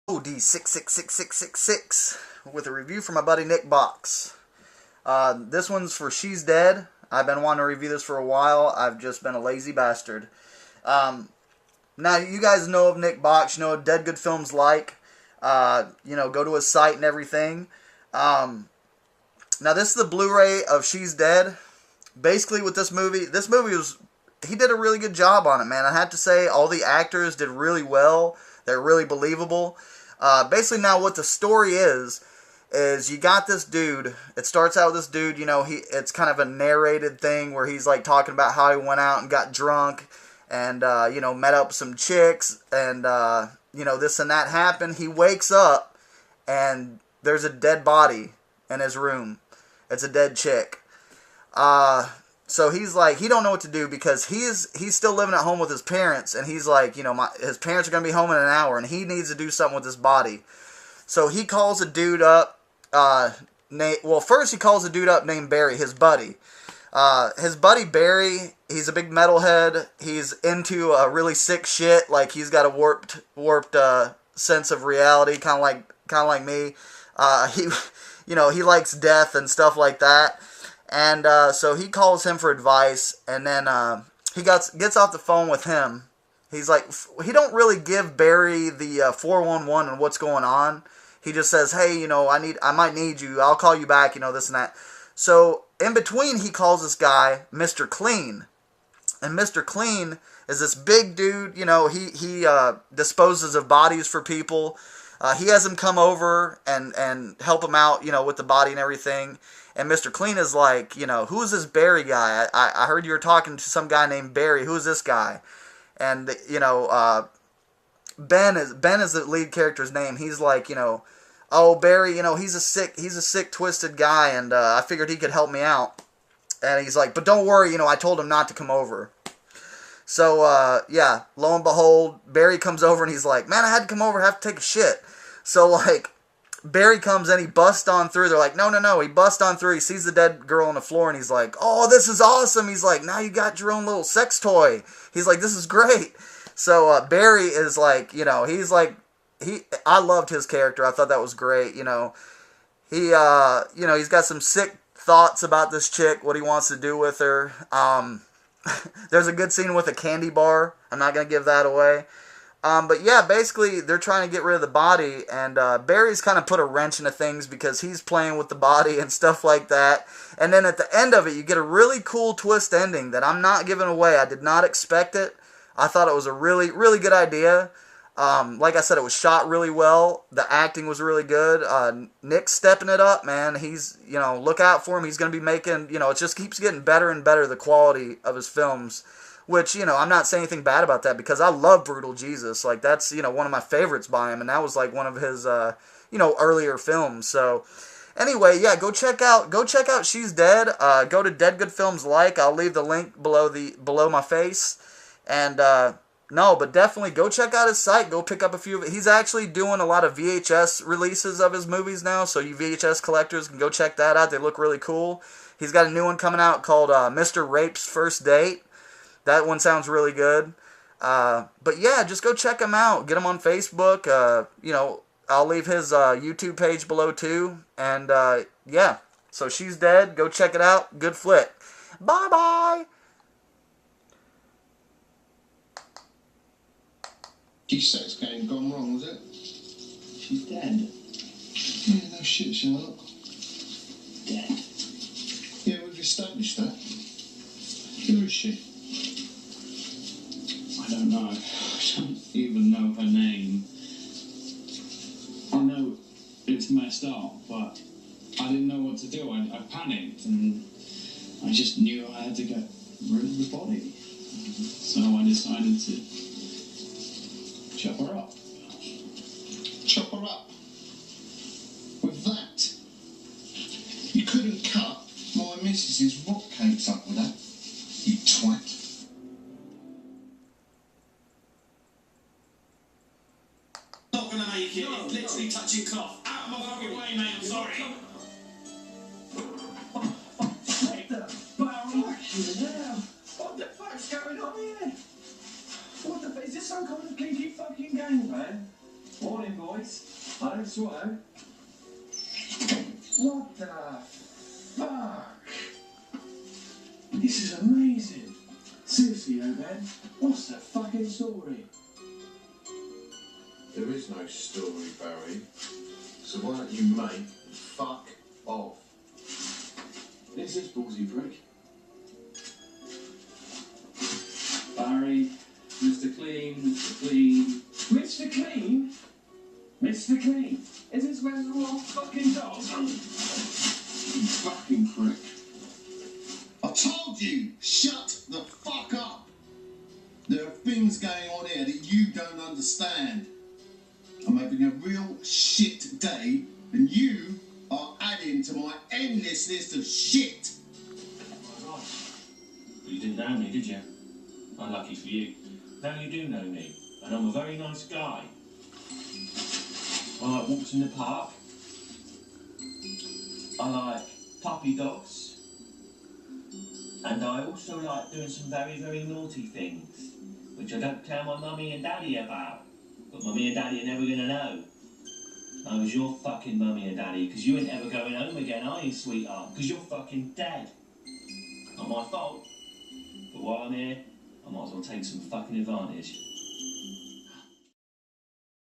OD666666 with a review from my buddy Nick Box. This one's for She's Dead. I've been wanting to review this for a while. I've just been a lazy bastard. Now, you guys know of Nick Box. You know what Dead Good Films like. Go to his site and everything. Now, this is the Blu-ray of She's Dead. Basically, with this movie he did a really good job on it, man. I have to say, all the actors did really well. They're really believable. Basically, now what the story is you got this dude. It starts out with this dude, it's kind of a narrated thing where he's like talking about how he went out and got drunk and, met up with some chicks and, this and that happened. He wakes up and there's a dead body in his room. It's a dead chick. So he's like, he don't know what to do because he's still living at home with his parents, and he's like, his parents are going to be home in an hour, and he needs to do something with this body. So he calls a dude up, first he calls a dude up named Barry, his buddy. His buddy Barry, he's a big metalhead. He's into really sick shit, like he's got a warped sense of reality, kind of like me. He likes death and stuff like that. And so he calls him for advice, and then he gets off the phone with him. He's like, he don't really give Barry the 411 and what's going on. He just says, hey, I might need you. I'll call you back, this and that. So in between, he calls this guy Mr. Clean, and Mr. Clean is this big dude. He disposes of bodies for people. He has him come over and help him out, with the body and everything. And Mr. Clean is like, who's this Barry guy? I heard you were talking to some guy named Barry. Who's this guy? And, Ben is the lead character's name. He's like, oh, Barry, he's a sick, twisted guy, and I figured he could help me out. And he's like, but don't worry, I told him not to come over. So, lo and behold, Barry comes over, and he's like, man, I had to come over, I have to take a shit. So, like, Barry comes in, he busts on through. They're like, no. He busts on through. He sees the dead girl on the floor, and he's like, oh, this is awesome. He's like, now you got your own little sex toy. He's like, this is great. So Barry is like, he's like, I loved his character. I thought that was great. He's got some sick thoughts about this chick, what he wants to do with her. There's a good scene with a candy bar. I'm not going to give that away. But yeah, basically, they're trying to get rid of the body, and Barry's kind of put a wrench into things because he's playing with the body and stuff like that. And then at the end of it, you get a really cool twist ending that I'm not giving away. I did not expect it. I thought it was a really, really good idea. Like I said, it was shot really well. The acting was really good. Nick's stepping it up, man. He's, look out for him. He's going to be making, it just keeps getting better and better, the quality of his films. Which, I'm not saying anything bad about that because I love Brutal Jesus. Like, that's, one of my favorites by him. And that was, like, one of his, earlier films. So, anyway, yeah, go check out She's Dead. Go to Dead Good Films Like. I'll leave the link below my face. And, no, but definitely go check out his site. Go pick up a few of it. He's actually doing a lot of VHS releases of his movies now. So, you VHS collectors can go check that out. They look really cool. He's got a new one coming out called Mr. Rape's First Date. That one sounds really good. But yeah, just go check him out. Get him on Facebook. I'll leave his YouTube page below too. And yeah, so She's Dead. Go check it out. Good flick. Bye-bye. She's sex game gone wrong, was it? She's dead. Yeah, no shit, Sherlock. Dead? Yeah, we've established that. Who is she? I don't know. I don't even know her name. I know it's messed up, but I didn't know what to do. I panicked, and I just knew I had to get rid of the body. So I decided to chop her up. Chop her up? With that? You couldn't cut my missus's rock cakes up with that, you twat. Not gonna make it. It's literally touching cloth. Out of my fucking way, mate. I'm sorry. What the fuck's going on here? What the fuck? Is this some kind of kinky fucking game, man? Morning, boys. nice. I don't swear. What the fuck? This is amazing. Seriously, man, what's the fucking story? There is no story, Barry. So why don't you mate and fuck off? This is ballsy prick. Barry, Mr. Clean, Mr. Clean. Mr. Clean? Mr. Clean? Is this where we're all fucking dogs? You fucking prick. I told you, shut the fuck up. There are things going on here that you don't understand. I'm having a real shit day, and you are adding to my endless list of shit. Right. Well, you didn't know me, did you? Unlucky for you. Now you do know me, and I'm a very nice guy. I like walks in the park. I like puppy dogs. And I also like doing some very, very naughty things, which I don't tell my mummy and daddy about. But mummy and daddy are never going to know. I was your fucking mummy and daddy, because you ain't ever going home again, are you, sweetheart? Because you're fucking dead. Not my fault. But while I'm here, I might as well take some fucking advantage.